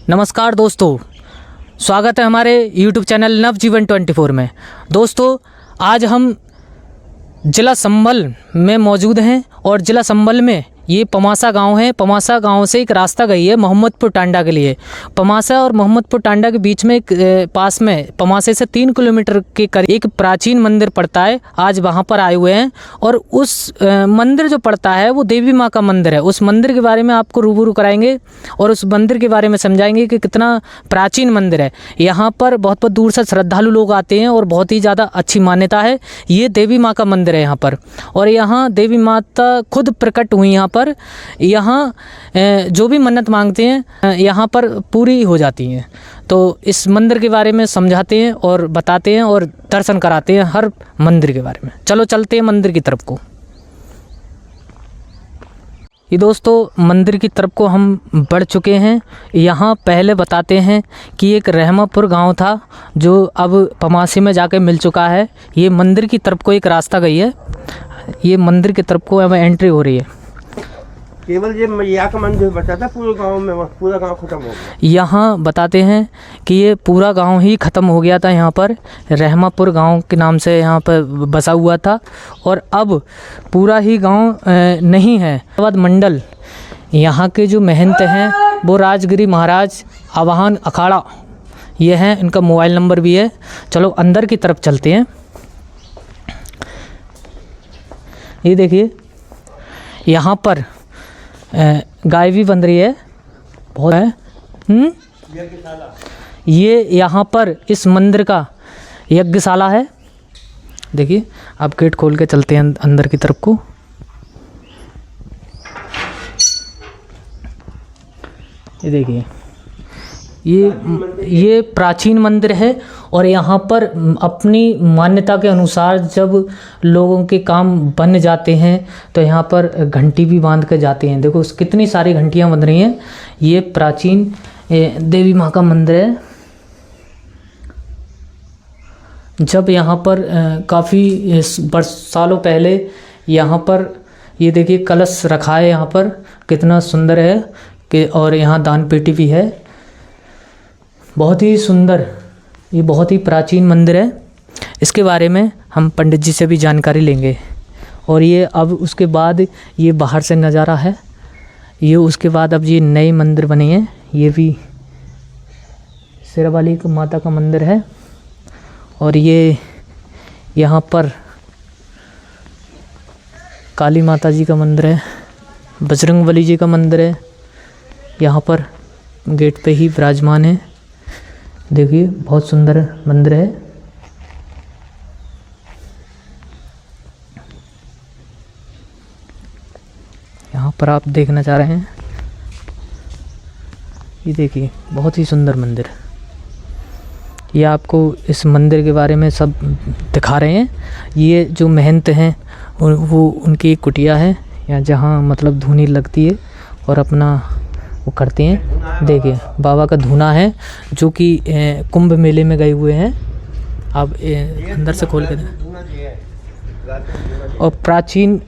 नमस्कार दोस्तों, स्वागत है हमारे YouTube चैनल नवजीवन 24 में। दोस्तों, आज हम ज़िला संभल में मौजूद हैं और ज़िला संभल में ये पमासा गांव है। पमासा गांव से एक रास्ता गई है मोहम्मदपुर टांडा के लिए। पमासा और मोहम्मदपुर टांडा के बीच में एक पास में पमासे से 3 किलोमीटर के करीब एक प्राचीन मंदिर पड़ता है। आज वहां पर आए हुए हैं और उस मंदिर जो पड़ता है वो देवी माँ का मंदिर है। उस मंदिर के बारे में आपको रूबरू कराएंगे और उस मंदिर के बारे में समझाएंगे कि कितना प्राचीन मंदिर है। यहाँ पर बहुत बहुत दूर से श्रद्धालु लोग आते हैं और बहुत ही ज़्यादा अच्छी मान्यता है। ये देवी माँ का मंदिर है यहाँ पर, और यहाँ देवी माता खुद प्रकट हुई। यहाँ जो भी मन्नत मांगते हैं यहाँ पर पूरी हो जाती हैं। तो इस मंदिर के बारे में समझाते हैं और बताते हैं और दर्शन कराते हैं हर मंदिर के बारे में। चलो चलते हैं मंदिर की तरफ को। ये दोस्तों, मंदिर की तरफ को हम बढ़ चुके हैं। यहाँ पहले बताते हैं कि एक रहमापुर गांव था जो अब पमासी में जाके मिल चुका है। ये मंदिर की तरफ को एक रास्ता गई है। ये मंदिर की तरफ को अब एंट्री हो रही है। केवल ये मैया का मंदिर बचा था पूरे गांव में, पूरा गांव खत्म हो गया। यहाँ बताते हैं कि ये पूरा गांव ही ख़त्म हो गया था। यहाँ पर रहमापुर गांव के नाम से यहाँ पर बसा हुआ था और अब पूरा ही गांव नहीं है। मंडल यहाँ के जो महंत हैं वो राजगिरी महाराज आवाहन अखाड़ा ये हैं। इनका मोबाइल नंबर भी है। चलो अंदर की तरफ चलते हैं। ये देखिए, यहाँ पर गाय भी बन रही है, बहुत है। ये यहाँ पर इस मंदिर का यज्ञशाला है। देखिए, आप गेट खोल के चलते हैं अंदर की तरफ को। ये देखिए, ये प्राचीन मंदिर है और यहाँ पर अपनी मान्यता के अनुसार जब लोगों के काम बन जाते हैं तो यहाँ पर घंटी भी बांध के जाते हैं। देखो कितनी सारी घंटियाँ बन रही हैं। ये प्राचीन देवी माँ का मंदिर है। जब यहाँ पर काफ़ी सालों पहले यहाँ पर ये देखिए कलश रखा है। यहाँ पर कितना सुंदर है कि, और यहाँ दान पेटी भी है। बहुत ही सुंदर, ये बहुत ही प्राचीन मंदिर है। इसके बारे में हम पंडित जी से भी जानकारी लेंगे। और ये अब उसके बाद ये बाहर से नज़ारा है। ये उसके बाद अब ये नए मंदिर बने हैं। ये भी शेरावाली माता का मंदिर है और ये यहाँ पर काली माता जी का मंदिर है, बजरंगबली जी का मंदिर है। यहाँ पर गेट पे ही विराजमान है। देखिए, बहुत सुंदर मंदिर है। यहाँ पर आप देखना चाह रहे हैं, ये देखिए बहुत ही सुंदर मंदिर। ये आपको इस मंदिर के बारे में सब दिखा रहे हैं। ये जो महंत हैं वो उनकी एक कुटिया है या जहाँ मतलब धूनी लगती है और अपना वो करते हैं। देखिए, बाबा का धूना है जो कि कुंभ मेले में गए हुए हैं। आप अंदर से खोल के और प्राचीन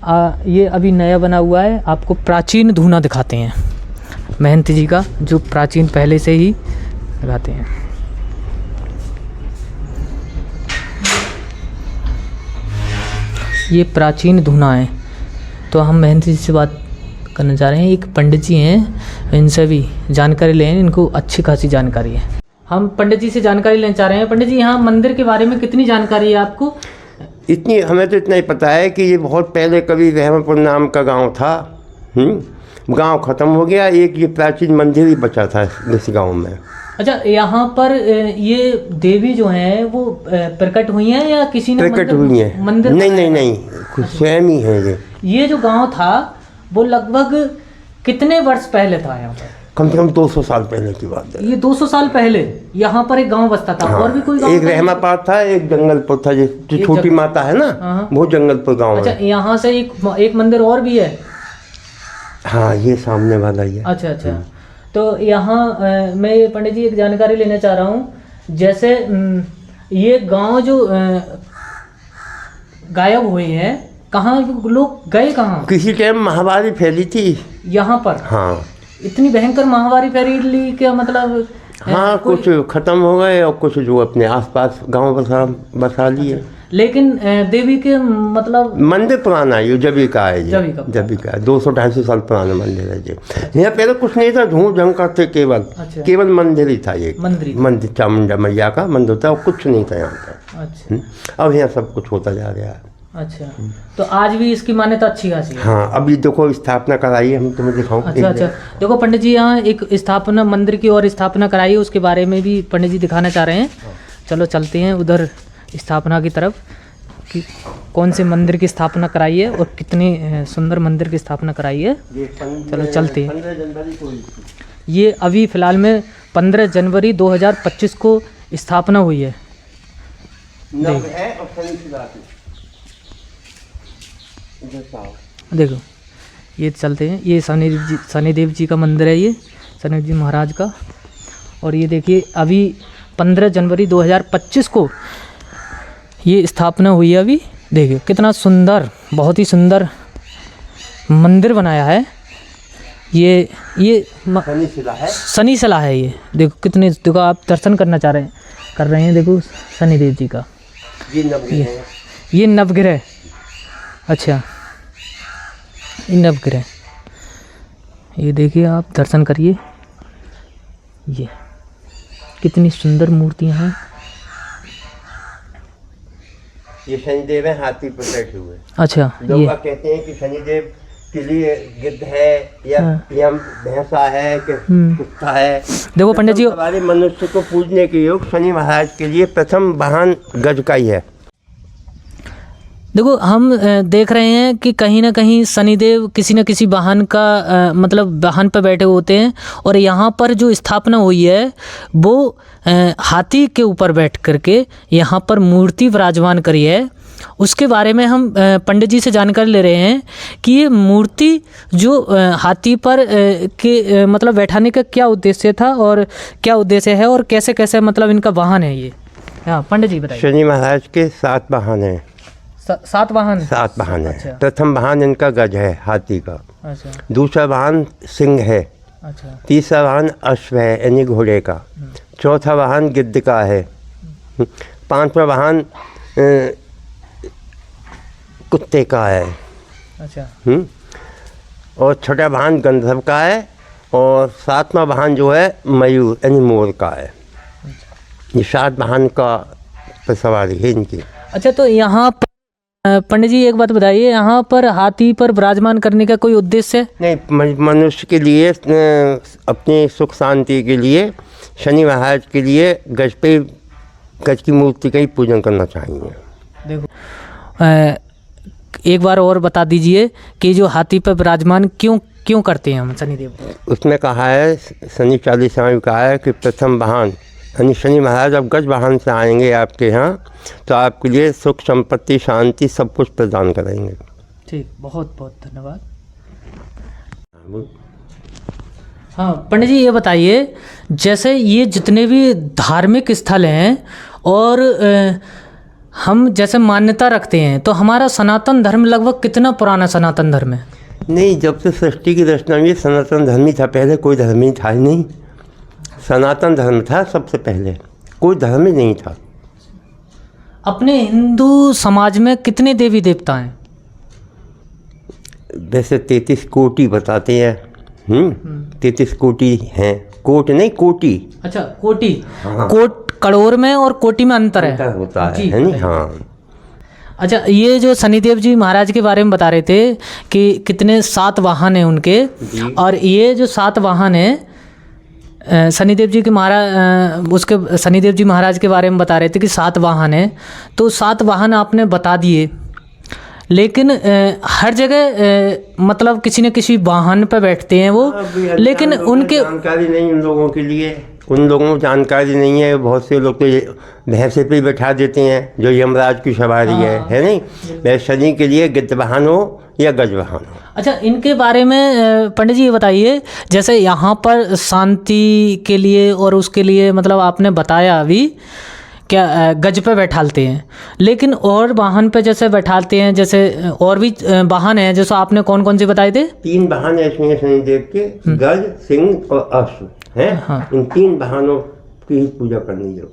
ये अभी नया बना हुआ है। आपको प्राचीन धूना दिखाते हैं महंत जी का, जो प्राचीन पहले से ही लगाते हैं। ये प्राचीन धूना है। तो हम महंत जी से बात करना चाह रहे हैं। एक पंडित जी हैं, इनसे भी जानकारी लें। इनको अच्छी खासी जानकारी है। हम पंडित जी से जानकारी लेना चाह रहे हैं। पंडित जी, यहाँ मंदिर के बारे में कितनी जानकारी है आपको? इतनी हमें तो इतना ही पता है कि ये बहुत पहले कभी रहमापुर नाम का गांव था। गांव खत्म हो गया, एक ये प्राचीन मंदिर ही बचा था इस गांव में। अच्छा, यहाँ पर ये देवी जो हैं वो प्रकट हुई हैं या किसी ने प्रकट हुई हैं? मंदिर नहीं, खुद स्वयं ही है। ये जो गांव था वो लगभग कितने वर्ष पहले था यहाँ पर? कम से कम 200 साल पहले की बात है। ये 200 साल पहले यहाँ पर एक गांव बसता था। हाँ, और भी कोई गांव? एक रहमापार था, एक जंगलपुर था। जो छोटी माता है ना, वो जंगलपुर गांव है। अच्छा, यहाँ से एक मंदिर और भी है? हाँ, ये सामने वाला ही है। अच्छा। तो यहाँ मैं पंडित जी एक जानकारी लेना चाह रहा हूँ। जैसे ये गांव जो गायब हुए हैं, कहाँ लोग गए कहाँ? किसी टाइम महामारी फैली थी यहाँ पर। हाँ, इतनी भयंकर महामारी फैली क्या मतलब? हाँ, कुछ खत्म हो गए और कुछ जो अपने आसपास गांव बसा लिए। लेकिन देवी के मतलब मंदिर पुराना है, जबी का है जी, जबी का 200-250 साल पुराना मंदिर है जी। यहाँ पहले कुछ नहीं था, धूम झंकार थे केवल। अच्छा। केवल मंदिर ही था ये, मंदिर चामुंडा मैया का मंदिर था और कुछ नहीं था यहाँ पर। अच्छा। अब यहाँ सब कुछ होता जा रहा है। अच्छा, तो आज भी इसकी मान्यता अच्छी खासी है। हाँ, अभी देखो स्थापना कराई है, हम तुम्हें दिखाऊं। अच्छा, देखो पंडित जी यहाँ एक स्थापना मंदिर की और स्थापना कराई है, उसके बारे में भी पंडित जी दिखाना चाह रहे हैं। चलो चलते हैं उधर स्थापना की तरफ कि कौन से मंदिर की स्थापना कराई है और कितनी सुंदर मंदिर की स्थापना कराई है। चलो चलते हैं। 15 जनवरी को ये अभी फ़िलहाल में 15 जनवरी 2025 को स्थापना हुई है। देखो ये चलते हैं, ये शनिदेव जी का मंदिर है, ये शनिदेव जी महाराज का। और ये देखिए अभी 15 जनवरी 2025 को ये स्थापना हुई है। अभी देखिए कितना सुंदर, बहुत ही सुंदर मंदिर बनाया है। ये शनि शिला है। ये देखो कितने, देखो आप दर्शन करना चाह रहे हैं, कर रहे हैं। देखो शनिदेव जी का ये नवग्रह। अच्छा, ये नवग्रह, ये देखिए आप दर्शन करिए। ये कितनी सुंदर मूर्तियां हैं। ये शनिदेव है, हाथी पर बैठे हुए। अच्छा, लोग कहते हैं कि शनिदेव के लिए गिद्ध है या भैंसा है कि कुत्ता है। देखो पंडित जी, हमारे मनुष्य को पूजने के योग शनि महाराज के लिए प्रथम वाहन गज का ही है। देखो हम देख रहे हैं कि कहीं ना कहीं शनिदेव किसी न किसी वाहन का मतलब वाहन पर बैठे होते हैं। और यहाँ पर जो स्थापना हुई है वो हाथी के ऊपर बैठ करके यहाँ पर मूर्ति विराजमान करी है। उसके बारे में हम पंडित जी से जानकारी ले रहे हैं कि ये मूर्ति जो हाथी पर के मतलब बैठाने का क्या उद्देश्य था और क्या उद्देश्य है और कैसे कैसे मतलब इनका वाहन है ये। हाँ पंडित जी बताइए। शनि महाराज के 7 वाहन हैं। 7 वाहन? 7 वाहन है। अच्छा। प्रथम वाहन इनका गज है, हाथी का। अच्छा। दूसरा वाहन सिंह है। अच्छा। तीसरा वाहन अश्व है यानी घोड़े का। चौथा वाहन गिद्ध का है। 5वां वाहन कुत्ते का है। अच्छा। और छठा वाहन गंधर्व का है। और 7वां वाहन जो है मयूर यानी मोर का है। ये 7 वाहन का पर सवारी है इनकी। अच्छा, तो यहाँ पर पंडित जी एक बात बताइए, यहाँ पर हाथी पर विराजमान करने का कोई उद्देश्य? नहीं, मनुष्य के लिए अपनी सुख शांति के लिए शनि महाराज के लिए गज की मूर्ति का ही पूजन करना चाहिए। देखो एक बार और बता दीजिए कि जो हाथी पर विराजमान क्यों करते हैं हम शनिदेव? उसमें कहा है, शनि चालीसा में कहा है कि प्रथम वाहन यानी शनि महाराज अब गज वाहन से आएंगे आपके यहाँ तो आपके लिए सुख संपत्ति शांति सब कुछ प्रदान करेंगे। ठीक, बहुत बहुत धन्यवाद। हाँ पंडित जी ये बताइए, जैसे ये जितने भी धार्मिक स्थल हैं और हम जैसे मान्यता रखते हैं, तो हमारा सनातन धर्म लगभग कितना पुराना सनातन धर्म है? नहीं, जब से सृष्टि की रचना हुई सनातन धर्म ही था। पहले कोई धर्म ही था ही नहीं, सनातन धर्म था सबसे पहले, कोई धर्म ही नहीं था। अपने हिंदू समाज में कितने देवी देवता हैं? वैसे 33 कोटि बताते हैं। 33 कोटि हैं। कोट नहीं, कोटि। अच्छा, कोटि। हाँ। कोट करोड़ में और कोटि में अंतर होता है नहीं? हाँ। अच्छा, ये जो शनिदेव जी महाराज के बारे में बता रहे थे कि कितने 7 वाहन हैं उनके, और ये जो 7 वाहन हैं शनिदेव जी के उसके शनिदेव जी महाराज के बारे में बता रहे थे कि 7 वाहन हैं। तो 7 वाहन आपने बता दिए, लेकिन हर जगह मतलब किसी न किसी वाहन पर बैठते हैं वो, लेकिन उनके जानकारी नहीं उन लोगों के लिए, उन लोगों को जानकारी नहीं है। बहुत से लोग तो भैंसे पे बैठा देते हैं जो यमराज की सवारी है नहीं? वह शनि के लिए गिद्ध वाहन हो या गज वाहन हो। अच्छा, इनके बारे में पंडित जी ये बताइए, जैसे यहाँ पर शांति के लिए और उसके लिए मतलब आपने बताया अभी क्या गज पे बैठालते हैं, लेकिन और वाहन पे जैसे बैठालते हैं, जैसे और भी वाहन हैं, जैसे आपने कौन कौन से बताए थे? 3 वाहन ऐसे हैं शनिदेव के, गज, सिंह और अश्व हैं। हाँ। इन 3 वाहनों की ही पूजा करनी है।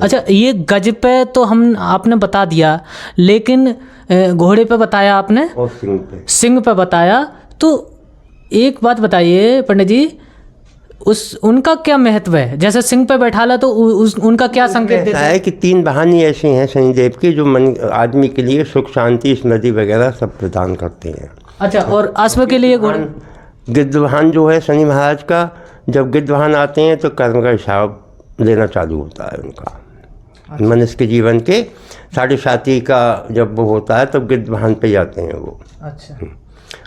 अच्छा, ये गज पे तो हम आपने बता दिया, लेकिन घोड़े पे बताया आपने और सिंह पे बताया। तो एक बात बताइए पंडित जी, उनका क्या महत्व है? जैसे सिंह पे बैठाला तो उनका क्या संकेत देता है कि 3 वाहन ही ऐसे हैं शनिदेव के जो आदमी के लिए सुख, शांति, स्मृति वगैरह सब प्रदान करते हैं। अच्छा, और अश्व के लिए घोड़े? गिद्ध वाहन जो है शनि महाराज का, जब गिद्ध वाहन आते हैं तो कर्म का हिसाब लेना चालू होता है उनका। मनुष्य के जीवन के 7.5 का जब वो होता है तब गिद्ध वाहन पे जाते हैं वो। अच्छा,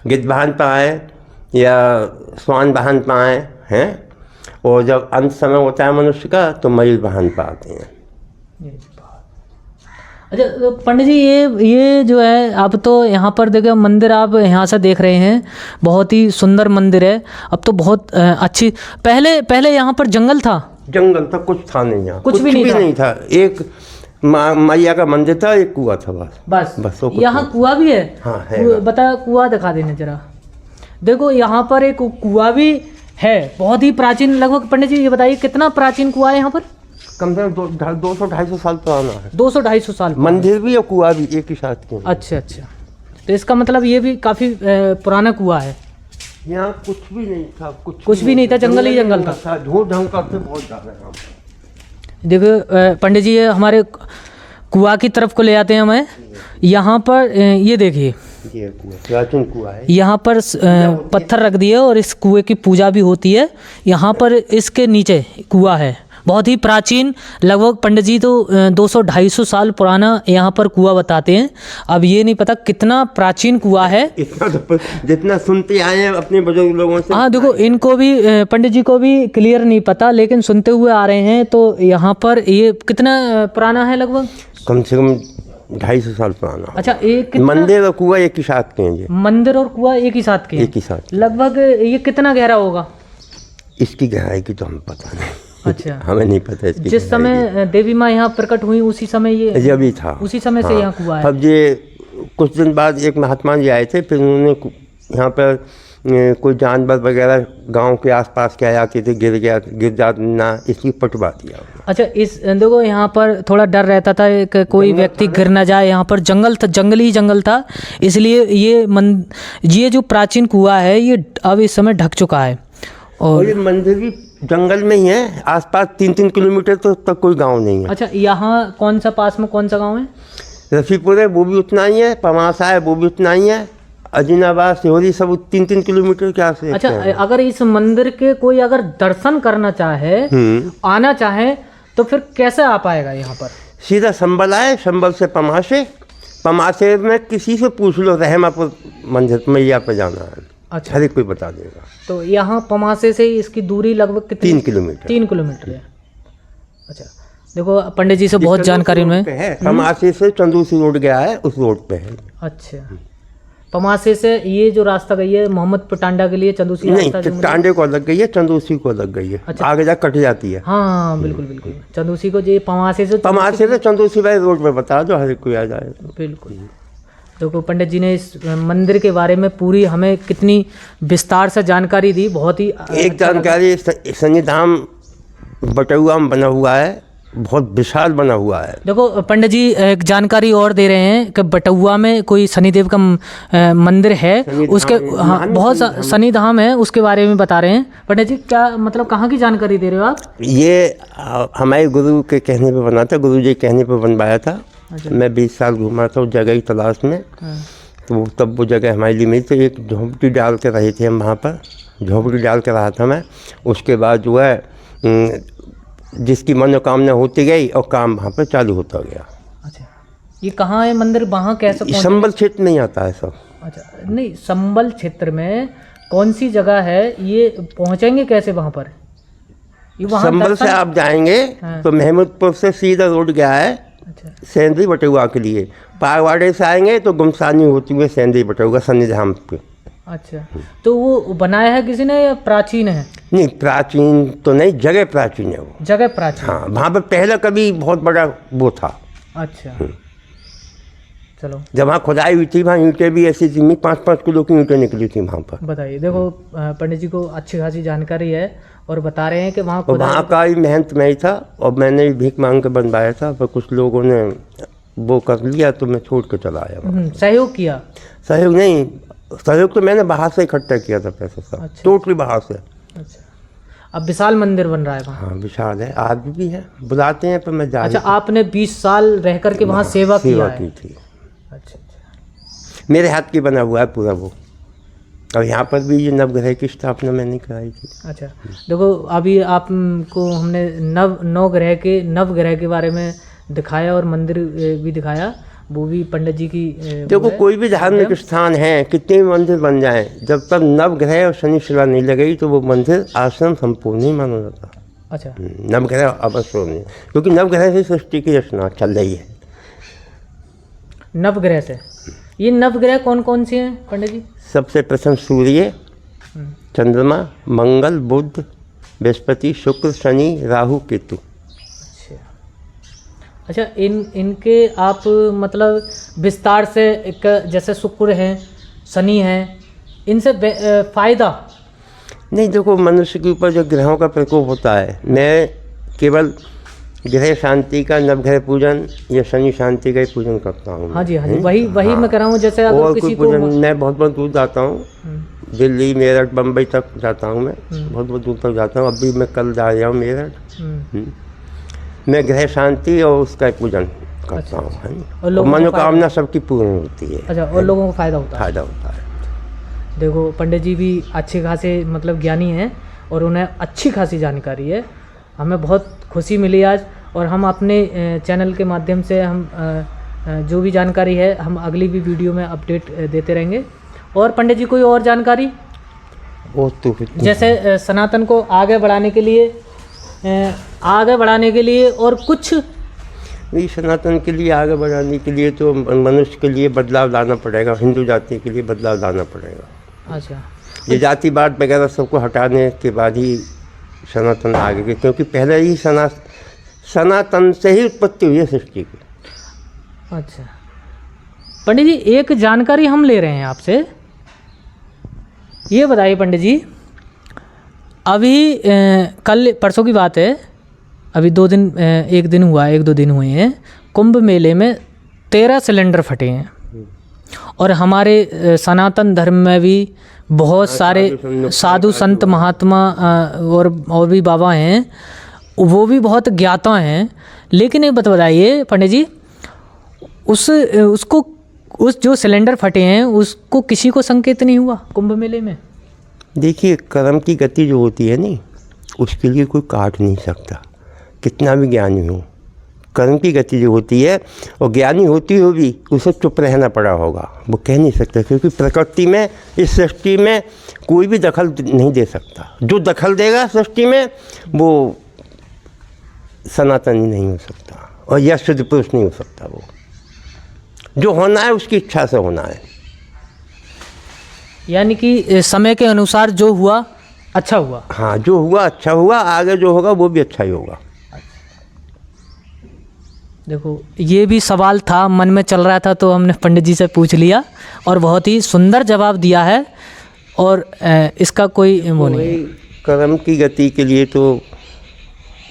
गिद्ध वाहन पर आए या स्वान वाहन पर आए हैं, और जब अंत समय होता है मनुष्य का तो मयूर वाहन पर आते हैं। अच्छा तो पंडित जी, ये जो है, अब तो यहाँ पर देखो मंदिर आप यहाँ से देख रहे हैं, बहुत ही सुंदर मंदिर है। अब तो बहुत अच्छी, पहले यहाँ पर जंगल था? जंगल था, कुछ था नहीं यहाँ, कुछ भी नहीं था। एक मैया का मंदिर था, एक कुआं था बस यहाँ कुआं भी है? हाँ है। बता, कुआं दिखा देना जरा। देखो यहाँ पर एक कुआं भी है, बहुत ही प्राचीन। लगभग पंडित जी ये बताइए कितना प्राचीन कुआं है यहाँ पर? कम से कम 200-250 साल पुराना है। 200-250 साल? मंदिर भी और कुआं भी एक ही साथ के। अच्छा, तो इसका मतलब ये भी काफी पुराना कुआं है। यहाँ कुछ भी नहीं था, कुछ भी नहीं था, जंगल ही जंगल था। धूम धाम करते बहुत ज़्यादा। देखो पंडित जी, ये हमारे कुआं की तरफ को ले आते हैं हमें। यहाँ पर ये देखिए, ये प्राचीन कुआं है। यहाँ पर पत्थर रख दिए और इस कुएं की पूजा भी होती है। यहाँ पर इसके नीचे कुआं है, बहुत ही प्राचीन। लगभग पंडित जी तो 200-250 साल पुराना यहाँ पर कुआं बताते हैं। अब ये नहीं पता कितना प्राचीन कुआं है। इतना तो जितना सुनते आए हैं अपने बुजुर्ग लोगों से। हाँ देखो, इनको भी पंडित जी को भी क्लियर नहीं पता, लेकिन सुनते हुए आ रहे हैं। तो यहाँ पर ये कितना पुराना है? लगभग कम से कम 250 साल पुराना। अच्छा, एक मंदिर और कुआं एक ही साथ के हैं जी। मंदिर और कुआं एक ही साथ के हैं? एक ही साथ। लगभग ये कितना गहरा होगा? इसकी गहराई की तो हमें पता नहीं। अच्छा, हमें नहीं पता इसकी। जिस समय देवी माँ यहाँ प्रकट हुई उसी समय ये जब ही था, उसी समय से यहाँ कुआं है। अब ये कुछ दिन बाद एक महात्मा जी आए थे, फिर उन्होंने यहाँ पर कोई जानवर वगैरह गांव के आसपास के आते थे, गिर जाना, इसकी पटवा दिया। अच्छा, इस देखो यहाँ पर थोड़ा डर रहता था कि कोई व्यक्ति गिर ना जाए। यहाँ पर जंगल था, जंगल ही जंगल था, इसलिए ये जो प्राचीन कुआं है ये अब इस समय ढक चुका है। और ये मंदिर भी जंगल में ही है, आसपास 3-3 किलोमीटर तो तक कोई गांव नहीं है। अच्छा, यहाँ कौन सा पास में कौन सा गांव है? रफीपुर है, वो भी उतना ही है। पमासा है, वो भी उतना ही है। अजीनाबाद, सिहोरी, सब 3-3 किलोमीटर के आसपास। अच्छा, अगर इस मंदिर के कोई अगर दर्शन करना चाहे, आना चाहे, तो फिर कैसे आ पाएगा यहाँ पर? सीधा संबल आए, संबल से पमासे में किसी से पूछ लो, रहमापुर मंदिर मैया पे जाना है। अच्छा, हर एक कोई बता देगा। तो यहाँ पमासे से इसकी दूरी लगभग कितनी? 3 किलोमीटर। 3 किलोमीटर है। अच्छा, देखो पंडित जी से बहुत जानकारी में है। पमासे से चंदूसी रोड गया है, उस रोड पे है। अच्छा, पमासे से ये जो रास्ता गई है मोहम्मद पटांडा के लिए, चंदूसी रास्ता नहीं, टांडे को अलग गई है, चंदूसी को अलग गई है। अच्छा, आगे जा कट जाती है। हाँ बिल्कुल बिल्कुल, चंदूसी को ये पमासे से चंदूसी भाई रोड पे बता दो, हर कोई आ जाए। बिल्कुल। देखो पंडित जी ने इस मंदिर के बारे में पूरी हमें कितनी विस्तार से जानकारी दी, बहुत ही एक जानकारी। सन्निधाम बटुआ में बना हुआ है, बहुत विशाल बना हुआ है। देखो पंडित जी एक जानकारी और दे रहे हैं कि बटुआ में कोई शनिदेव का मंदिर है, उसके बहुत शनिधाम है, उसके बारे में बता रहे हैं। पंडित जी क्या मतलब, कहाँ की जानकारी दे रहे हो आप? ये हमारे गुरु के कहने पे बना था, गुरु जी के कहने पे बनवाया था। मैं 20 साल घूमा था उस जगह की तलाश में। तो तब वो जगह हमारे लिए मिली। तो एक झोंपड़ी डाल के रहे थे हम वहाँ पर, झोंपड़ी डाल के रहा था मैं। उसके बाद जो है जिसकी मनोकामना होती गई और काम वहाँ पर चालू होता गया। अच्छा, ये कहाँ है मंदिर? वहाँ कैसे? संबल क्षेत्र में ही आता है सब। अच्छा, नहीं संबल क्षेत्र में कौन सी जगह है? ये पहुँचेंगे कैसे वहाँ पर? संबल से आप जाएंगे तो महमूदपुर से सीधा रोड गया है। अच्छा, सेंद्री बटुआ के लिए। पागवाड़े से आएंगे तो गुमसानी होती हुई सेंद्री बटुआ सन्निधाम पे। अच्छा, तो वो बनाया है किसी ने या प्राचीन है? नहीं, प्राचीन तो नहीं, जगह प्राचीन है वो। जगह प्राचीन। हाँ, वहाँ पर पहले कभी बहुत बड़ा वो था। अच्छा, चलो जब वहाँ खुदाई हुई थी, वहाँ ईंटें भी ऐसी थी, 5-5 किलो की ईंटें निकली थी वहाँ पर। बताइए। देखो पंडित जी को अच्छी खासी जानकारी है और बता रहे हैं कि वहाँ और वहाँ का ही मेहनत में ही था, और मैंने भी भीख मांग के बनवाया था, पर कुछ लोगों ने वो कर लिया तो मैं छोड़ के चला आया। सहयोग किया? सहयोग नहीं, सहयोग तो मैंने बाहर से इकट्ठा किया था पैसा सब। अच्छा। टोटली बाहर से। अच्छा, अब विशाल मंदिर बन रहा है वहाँ? हाँ, विशाल है, आज भी है, बुलाते हैं पर मैं जा। अच्छा, आपने 20 साल रह करके वहाँ सेवा की है? थी। अच्छा, मेरे हाथ की बना हुआ है पूरा वो। और यहाँ पर भी ये नवग्रह की स्थापना मैंने कराई थी। अच्छा, देखो अभी आपको हमने नवग्रह के बारे में दिखाया और मंदिर भी दिखाया, वो भी पंडित जी की देखो, कोई भी धार्मिक स्थान है, कितने भी मंदिर बन जाएं, जब तक नवग्रह और शनि शिला नहीं लगेगी तो वो मंदिर आश्रम संपूर्ण नहीं माना जाता। अच्छा, नवग्रह अवश्य होने, क्योंकि नवग्रह से सृष्टि की रचना चल रही है। नवग्रह से? ये नवग्रह कौन कौन से हैं पंडित जी? सबसे प्रथम सूर्य, चंद्रमा, मंगल, बुध, बृहस्पति, शुक्र, शनि, राहु, केतु। अच्छा, इनके आप मतलब विस्तार से एक, जैसे शुक्र हैं, शनि हैं, इनसे फायदा? नहीं, देखो, मनुष्य के ऊपर जो ग्रहों का प्रकोप होता है, मैं केवल ग्रह शांति का, नवग्रह पूजन या शनि शांति का ही पूजन करता हूँ। हाँ जी, हाँ जी, वही हाँ। मैं कर रहा हूँ। जैसे अगर और किसी कोई पूजन मैं बहुत दूर जाता हूँ, दिल्ली, मेरठ, बम्बई तक जाता हूँ मैं, बहुत दूर तक जाता हूँ। अभी मैं कल जा रहा हूँ मेरठ। मैं ग्रह शांति और उसका पूजन करता हूँ। और मनोकामना सबकी पूर्ण होती है। अच्छा, और लोगों को फायदा होता है? फायदा होता है। देखो, पंडित जी भी अच्छे खासे मतलब ज्ञानी हैं और उन्हें अच्छी खासी जानकारी है। हमें बहुत खुशी मिली आज, और हम अपने चैनल के माध्यम से हम जो भी जानकारी है हम अगली भी वीडियो में अपडेट देते रहेंगे। और पंडित जी कोई और जानकारी? वो तो जैसे सनातन को आगे बढ़ाने के लिए और कुछ? नहीं, सनातन के लिए आगे बढ़ाने के लिए तो मनुष्य के लिए बदलाव लाना पड़ेगा, हिंदू जाति के लिए बदलाव लाना पड़ेगा। अच्छा, ये जातिवाद वगैरह सबको हटाने के बाद ही सनातन आगे के, क्योंकि पहले ही सनातन से ही उत्पत्ति हुई है सृष्टि की। अच्छा पंडित जी, एक जानकारी हम ले रहे हैं आपसे। ये बताइए पंडित जी, अभी कल परसों की बात है, अभी 1-2 दिन हुए हैं, कुंभ मेले में 13 सिलेंडर फटे हैं। और हमारे सनातन धर्म में भी बहुत सारे साधु संत महात्मा और भी बाबा हैं, वो भी बहुत ज्ञाता हैं। लेकिन एक बात बताइए पंडित जी, उस जो सिलेंडर फटे हैं उसको किसी को संकेत नहीं हुआ कुंभ मेले में? देखिए, कर्म की गति जो होती है नहीं, उसके लिए कोई काट नहीं सकता, कितना भी ज्ञानी हो। कर्म की गति जो होती है, और ज्ञानी होती हो भी उसे चुप रहना पड़ा होगा, वो कह नहीं सकता, क्योंकि प्रकृति में, इस सृष्टि में कोई भी दखल नहीं दे सकता। जो दखल देगा सृष्टि में वो सनातनी नहीं हो सकता, और यह सिद्ध पुरुष नहीं हो सकता। वो जो होना है उसकी इच्छा से होना है। यानी कि समय के अनुसार जो हुआ अच्छा हुआ। हाँ, जो हुआ अच्छा हुआ, आगे जो होगा वो भी अच्छा ही होगा। देखो, ये भी सवाल था, मन में चल रहा था, तो हमने पंडित जी से पूछ लिया और बहुत ही सुंदर जवाब दिया है। और इसका कोई वो नहीं। कर्म की गति के लिए तो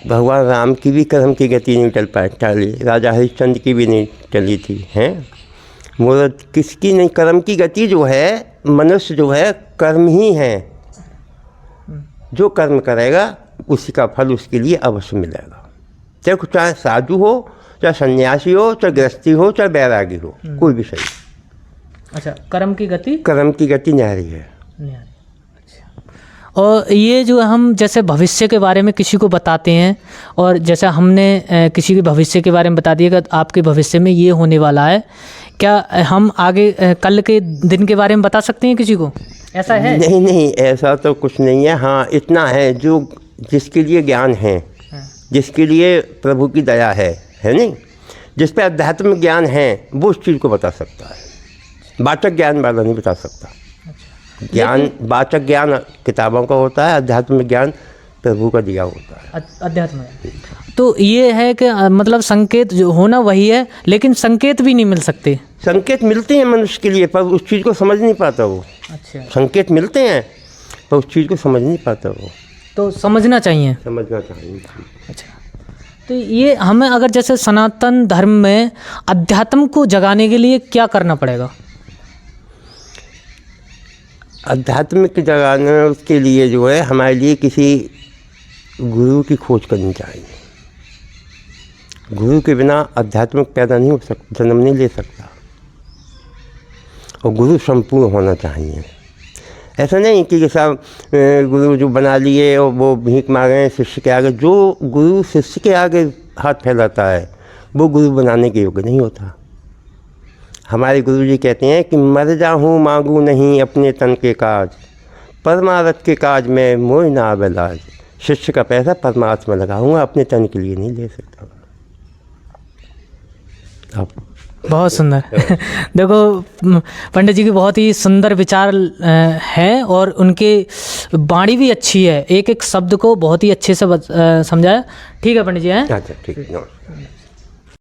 भगवान राम की भी कर्म की गति नहीं टली, राजा हरिश्चंद्र की भी नहीं चली थी, हैं। वो किसकी नहीं, कर्म की गति जो है, मनुष्य जो है कर्म ही है। जो कर्म करेगा उसी का फल उसके लिए अवश्य मिलेगा। चाहे साधु हो, चाहे सन्यासी हो, चाहे गृहस्थी हो, चाहे बैरागी हो, कोई भी सही। अच्छा, कर्म की गति न्यारी है। अच्छा, और ये जो हम जैसे भविष्य के बारे में किसी को बताते हैं, और जैसे हमने किसी के भविष्य के बारे में बता दिया कि आपके भविष्य में ये होने वाला है, क्या हम आगे कल के दिन के बारे में बता सकते हैं किसी को? ऐसा है? नहीं, ऐसा तो कुछ नहीं है। हाँ, इतना है, जो जिसके लिए ज्ञान है, जिसके लिए प्रभु की दया है नहीं, जिस पे अध्यात्म ज्ञान है, वो उस चीज़ को बता सकता है। वाचक ज्ञान वाला नहीं बता सकता। अच्छा, ज्ञान वाचक ज्ञान किताबों का होता है, आध्यात्मिक ज्ञान प्रभु का दिया होता है। अध्यात्म है। तो ये है कि मतलब संकेत जो होना वही है, लेकिन संकेत भी नहीं मिल सकते। संकेत मिलते हैं मनुष्य के लिए, पर उस चीज़ को समझ नहीं पाता वो। अच्छा, संकेत मिलते हैं पर उस चीज़ को समझ नहीं पाता वो। तो समझना चाहिए। समझना चाहिए। अच्छा, तो ये हमें अगर जैसे सनातन धर्म में अध्यात्म को जगाने के लिए क्या करना पड़ेगा? आध्यात्मिक जगाने उसके लिए जो है हमारे लिए किसी गुरु की खोज करनी चाहिए। गुरु के बिना आध्यात्मिक पैदा नहीं हो सकता, जन्म नहीं ले सकता। और गुरु संपूर्ण होना चाहिए। ऐसा नहीं कि सब गुरु जो बना लिए और वो भीख मांगे शिष्य के आगे। जो गुरु शिष्य के आगे हाथ फैलाता है वो गुरु बनाने के योग्य नहीं होता। हमारे गुरु जी कहते हैं कि मर जाऊँ मांगू नहीं अपने तन के काज, परमार्थ के काज में मोह ना आवे लाज। शिष्य का पैसा परमार्थ में लगाऊंगा, अपने तन के लिए नहीं ले सकता। अब बहुत सुंदर। देखो पंडित जी की बहुत ही सुंदर विचार हैं और उनके वाणी भी अच्छी है, एक एक शब्द को बहुत ही अच्छे से समझाया। ठीक है पंडित जी हैं। अच्छा, ठीक है।